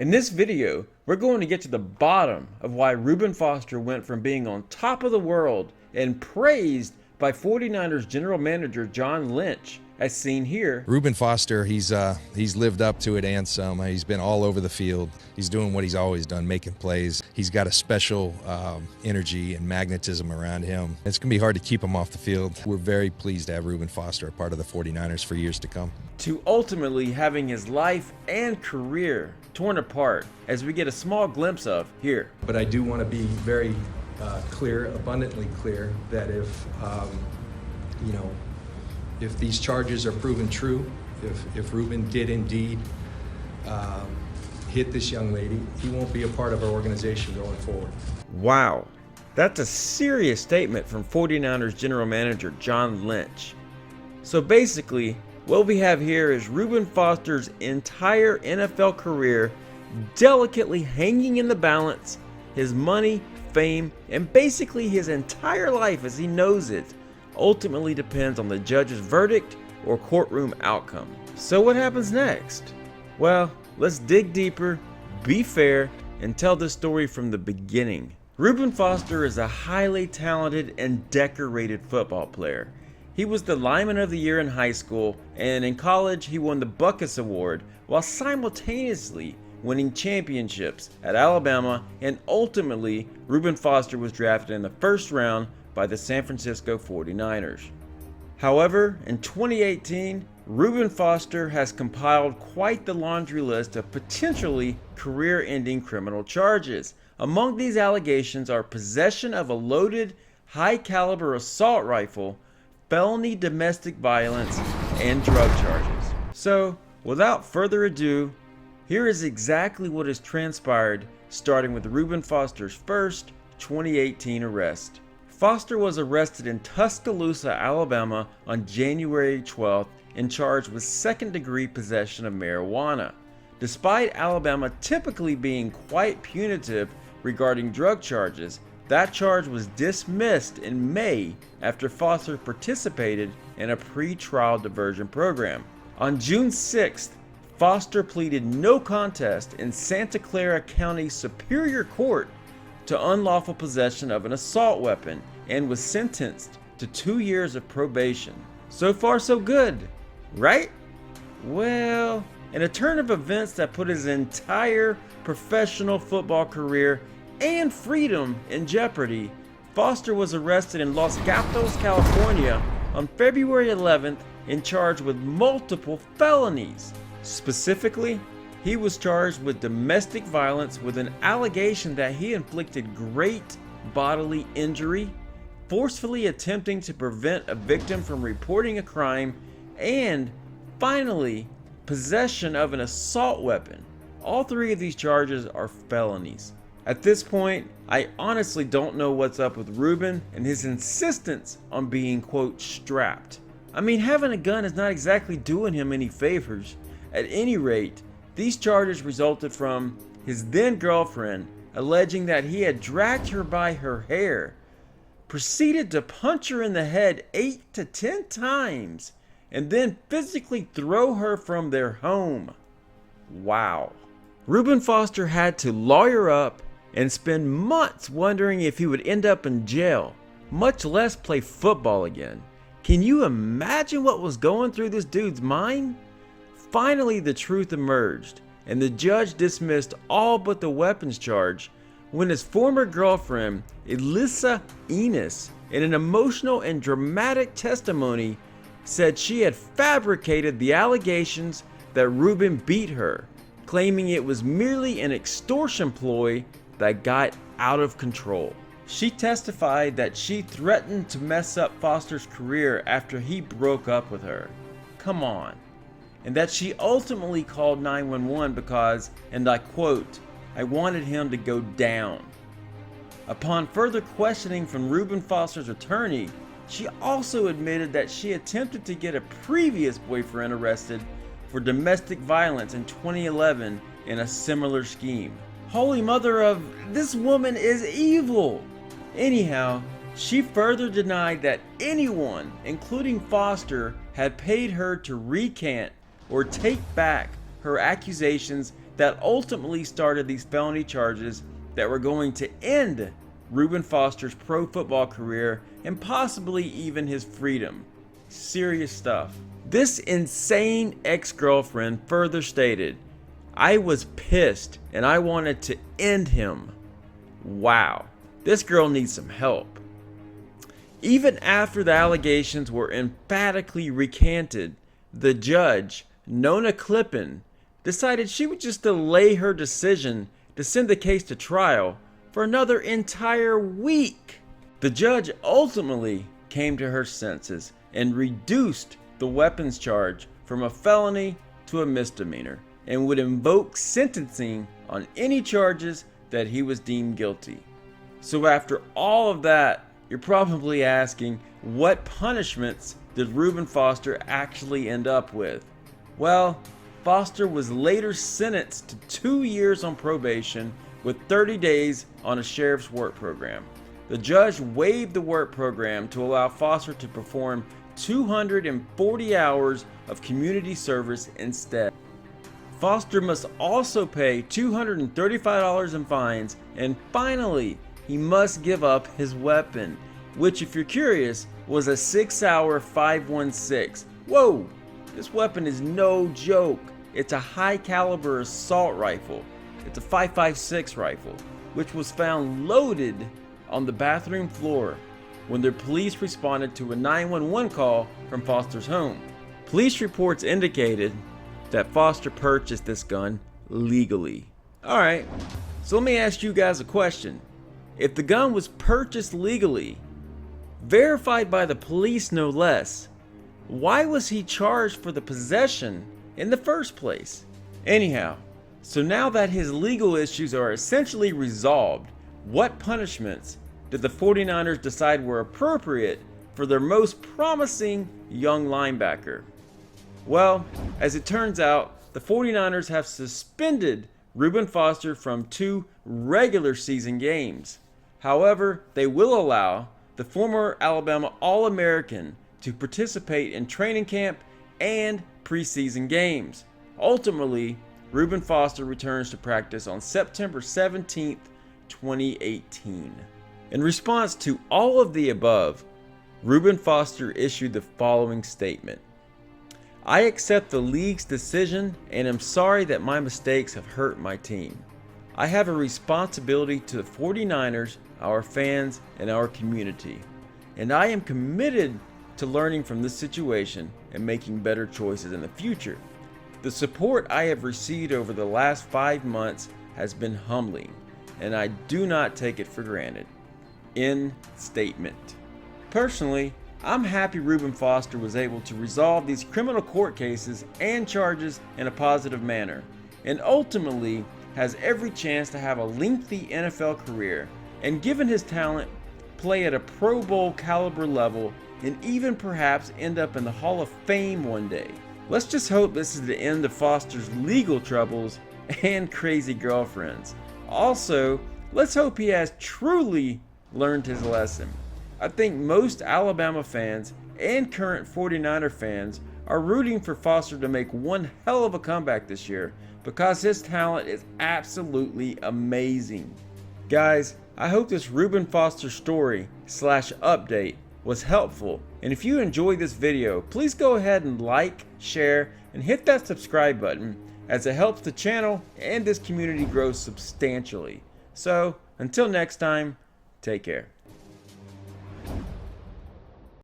In this video, we're going to get to the bottom of why Reuben Foster went from being on top of the world and praised by 49ers general manager John Lynch, as seen here. Reuben Foster, he's lived up to it and some. He's been all over the field. He's doing what he's always done, making plays. He's got a special energy and magnetism around him. It's going to be hard to keep him off the field. We're very pleased to have Reuben Foster a part of the 49ers for years to come. To ultimately having his life and career torn apart, as we get a small glimpse of here. But I do want to be very clear, abundantly clear, that if these charges are proven true, if Reuben did indeed hit this young lady, he won't be a part of our organization going forward. Wow, that's a serious statement from 49ers general manager John Lynch. So basically, what we have here is Reuben Foster's entire NFL career delicately hanging in the balance. His money, fame, and basically his entire life as he knows it ultimately depends on the judge's verdict or courtroom outcome. So what happens next? Well, let's dig deeper, be fair, and tell this story from the beginning. Reuben Foster is a highly talented and decorated football player. He was the Lineman of the Year in high school, and in college he won the Buckus Award while simultaneously winning championships at Alabama, and ultimately Reuben Foster was drafted in the first round by the San Francisco 49ers. However, in 2018, Reuben Foster has compiled quite the laundry list of potentially career-ending criminal charges. Among these allegations are possession of a loaded, high-caliber assault rifle, felony domestic violence, and drug charges. So, without further ado, here is exactly what has transpired, starting with Reuben Foster's first 2018 arrest. Foster was arrested in Tuscaloosa, Alabama on January 12th and charged with second-degree possession of marijuana. Despite Alabama typically being quite punitive regarding drug charges, that charge was dismissed in May after Foster participated in a pre-trial diversion program. On June 6th, Foster pleaded no contest in Santa Clara County Superior Court to unlawful possession of an assault weapon and was sentenced to 2 years of probation. So far so good, right? Well, in a turn of events that put his entire professional football career and freedom in jeopardy, Foster was arrested in Los Gatos, California on February 11th and charged with multiple felonies. Specifically, he was charged with domestic violence with an allegation that he inflicted great bodily injury, forcefully attempting to prevent a victim from reporting a crime, and finally, possession of an assault weapon. All three of these charges are felonies. At this point, I honestly don't know what's up with Reuben and his insistence on being, quote, strapped. I mean, having a gun is not exactly doing him any favors. At any rate, these charges resulted from his then girlfriend alleging that he had dragged her by her hair, proceeded to punch her in the head 8 to 10 times, and then physically throw her from their home. Wow. Reuben Foster had to lawyer up and spend months wondering if he would end up in jail, much less play football again. Can you imagine what was going through this dude's mind? Finally, the truth emerged, and the judge dismissed all but the weapons charge when his former girlfriend, Elissa Ennis, in an emotional and dramatic testimony, said she had fabricated the allegations that Reuben beat her, claiming it was merely an extortion ploy that got out of control. She testified that she threatened to mess up Foster's career after he broke up with her. Come on. And that she ultimately called 911 because, and I quote, "I wanted him to go down." Upon further questioning from Reuben Foster's attorney, she also admitted that she attempted to get a previous boyfriend arrested for domestic violence in 2011 in a similar scheme. Holy mother of, this woman is evil! Anyhow, she further denied that anyone, including Foster, had paid her to recant or take back her accusations that ultimately started these felony charges that were going to end Reuben Foster's pro football career and possibly even his freedom. Serious stuff. This insane ex-girlfriend further stated, "I was pissed and I wanted to end him." Wow, this girl needs some help. Even after the allegations were emphatically recanted, the judge, Nona Clippen, decided she would just delay her decision to send the case to trial for another entire week. The judge ultimately came to her senses and reduced the weapons charge from a felony to a misdemeanor and would invoke sentencing on any charges that he was deemed guilty. So after all of that, you're probably asking, what punishments did Reuben Foster actually end up with? Well, Foster was later sentenced to 2 years on probation with 30 days on a sheriff's work program. The judge waived the work program to allow Foster to perform 240 hours of community service instead. Foster must also pay $235 in fines, and finally, he must give up his weapon, which, if you're curious, was a 6-hour 5.16. Whoa, this weapon is no joke. It's a high caliber assault rifle. It's a 5.56 rifle, which was found loaded on the bathroom floor when the police responded to a 911 call from Foster's home. Police reports indicated that Foster purchased this gun legally. Alright, so let me ask you guys a question. If the gun was purchased legally, verified by the police no less, why was he charged for the possession in the first place? Anyhow, so now that his legal issues are essentially resolved, what punishments did the 49ers decide were appropriate for their most promising young linebacker? Well, as it turns out, the 49ers have suspended Reuben Foster from 2 regular season games. However, they will allow the former Alabama All-American to participate in training camp and preseason games. Ultimately, Reuben Foster returns to practice on September 17th, 2018. In response to all of the above, Reuben Foster issued the following statement: "I accept the league's decision and am sorry that my mistakes have hurt my team. I have a responsibility to the 49ers, our fans, and our community, and I am committed to learning from this situation and making better choices in the future. The support I have received over the last 5 months has been humbling, and I do not take it for granted." End statement. Personally, I'm happy Reuben Foster was able to resolve these criminal court cases and charges in a positive manner, and ultimately has every chance to have a lengthy NFL career, and given his talent, play at a Pro Bowl caliber level and even perhaps end up in the Hall of Fame one day. Let's just hope this is the end of Foster's legal troubles and crazy girlfriends. Also, let's hope he has truly learned his lesson. I think most Alabama fans and current 49er fans are rooting for Foster to make one hell of a comeback this year because his talent is absolutely amazing. Guys, I hope this Reuben Foster story / update was helpful, and if you enjoyed this video, please go ahead and like, share, and hit that subscribe button, as it helps the channel and this community grow substantially. So, until next time, take care.